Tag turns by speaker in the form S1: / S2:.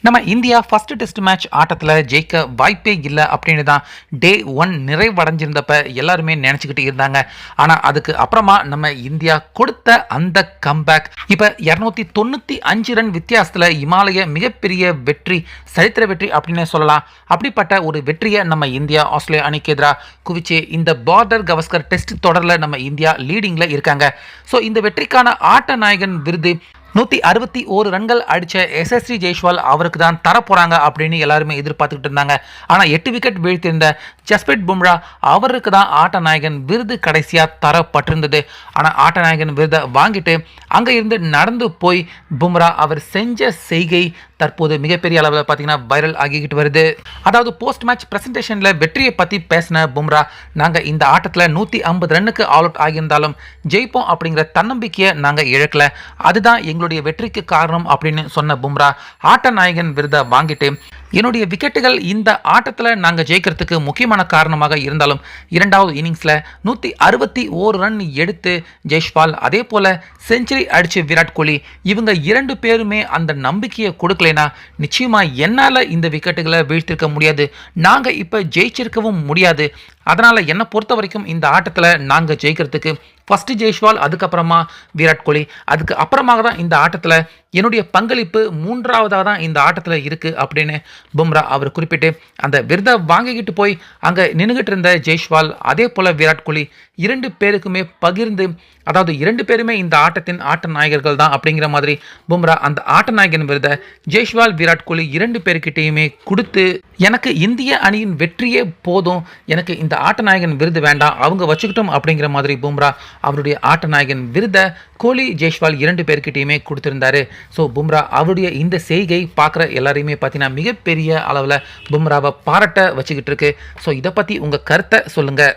S1: நம்ம India first test match ஆட்டத்தில் ஜெயிக்க வாய்ப்பே இல்லை அப்படின்னு தான் டே 1 நிறைவடைஞ்சிருந்தப்ப எல்லாருமே நினச்சிக்கிட்டு இருந்தாங்க. ஆனால் அதுக்கு அப்புறமா நம்ம இந்தியா கொடுத்த அந்த கம்பேக் இப்போ 295 ரன் வித்தியாசத்தில் இமாலய மிகப்பெரிய வெற்றி, சரித்திர வெற்றி அப்படின்னு சொல்லலாம். அப்படிப்பட்ட ஒரு வெற்றியை நம்ம இந்தியா ஆஸ்திரேலியா அணிக்கு எதிராக குவிச்சு இந்த பார்டர் கவஸ்கர் டெஸ்ட் தொடரில் நம்ம இந்தியா லீடிங்கில் இருக்காங்க. ஸோ இந்த வெற்றிக்கான ஆட்ட நாயகன் விருது 161 ரன்கள் அடித்த எஸ்எஸ்வி ஜெய்ஸ்வால் அவருக்கு தான் தரப்போகிறாங்க அப்படின்னு எல்லாருமே எதிர்பார்த்துக்கிட்டு இருந்தாங்க. ஆனால் 8 விக்கெட் வீழ்த்திருந்த ஜஸ்பிரீத் பும்ரா அவருக்கு தான் ஆட்ட நாயகன் விருது கடைசியாக தரப்பட்டிருந்தது. ஆனால் ஆட்ட நாயகன் விருதை வாங்கிட்டு அங்கே இருந்து நடந்து போய் பும்ரா அவர் செஞ்ச செய்கை தற்போது மிகப்பெரிய அளவில் பார்த்தீங்கன்னா வைரல் ஆகிக்கிட்டு வருது. அதாவது போஸ்ட் மேட்ச் பிரசன்டேஷனில் வெற்றியை பற்றி பேசின பும்ரா, நாங்கள் இந்த ஆட்டத்தில் 150 ரன்னுக்கு ஆல் அவுட் ஆகியிருந்தாலும் ஜெயிப்போம் அப்படிங்கிற தன்னம்பிக்கையை நாங்கள் இழக்கல, அதுதான் எங்களுடைய வெற்றிக்கு காரணம் அப்படின்னு சொன்ன பும்ரா ஆட்ட நாயகன் விருதை வாங்கிட்டு, என்னுடைய விக்கெட்டுகள் இந்த ஆட்டத்தில் நாங்கள் ஜெயிக்கிறதுக்கு முக்கியமான காரணமாக இருந்தாலும் இரண்டாவது இன்னிங்ஸில் 161 ரன் எடுத்து ஜெய்ஸ்வால் அதே போல் செஞ்சுரி அடித்து விராட் கோலி இவங்க 2 பேருமே அந்த நம்பிக்கையை கொடுக்கலைன்னா நிச்சயமாக என்னால் இந்த விக்கெட்டுகளை வீழ்த்திருக்க முடியாது, நாங்கள் இப்போ ஜெயிச்சிருக்கவும் முடியாது. அதனால் என்னை பொறுத்த வரைக்கும் இந்த ஆட்டத்தில் நாங்கள் ஜெயிக்கிறதுக்கு ஃபஸ்ட்டு ஜெய்ஸ்வால், அதுக்கப்புறமா விராட் கோலி, அதுக்கு அப்புறமாக தான் இந்த ஆட்டத்தில் என்னுடைய பங்களிப்பு 3வதாக தான் இந்த ஆட்டத்தில் இருக்குது அப்படின்னு பும்ரா அவர் குறிப்பிட்டு அந்த விருதை வாங்கிக்கிட்டு போய் அங்கே நின்றுகிட்டு இருந்த ஜெய்ஸ்வால் அதே போல் விராட் கோலி 2 பேருக்குமே பகிர்ந்து, அதாவது 2 பேருமே இந்த ஆட்டத்தின் ஆட்ட நாயகர்கள் தான் அப்படிங்கிற மாதிரி பும்ரா அந்த ஆட்ட நாயகன் விருதை ஜெய்ஸ்வால் விராட் கோலி 2 பேருக்கிட்டையுமே கொடுத்து, எனக்கு இந்திய அணியின் வெற்றியே போதும், எனக்கு இந்த ஆட்ட நாயகன் விருது வேண்டாம், அவங்க வச்சுக்கிட்டோம் அப்படிங்கிற மாதிரி பும்ரா அவருடைய ஆட்ட நாயகன் விருதை கோலி ஜெய்ஸ்வால் 2 பேருக்கிட்டையுமே கொடுத்திருந்தாரு. ஸோ பும்ரா அவருடைய இந்த செய்கை பார்க்குற எல்லாரையுமே பார்த்தீங்கன்னா மிகப்பெரிய அளவில் பும்ராவை பாராட்ட வச்சுக்கிட்டு இருக்கு. ஸோ இதை பற்றி உங்கள் கருத்தை சொல்லுங்கள்.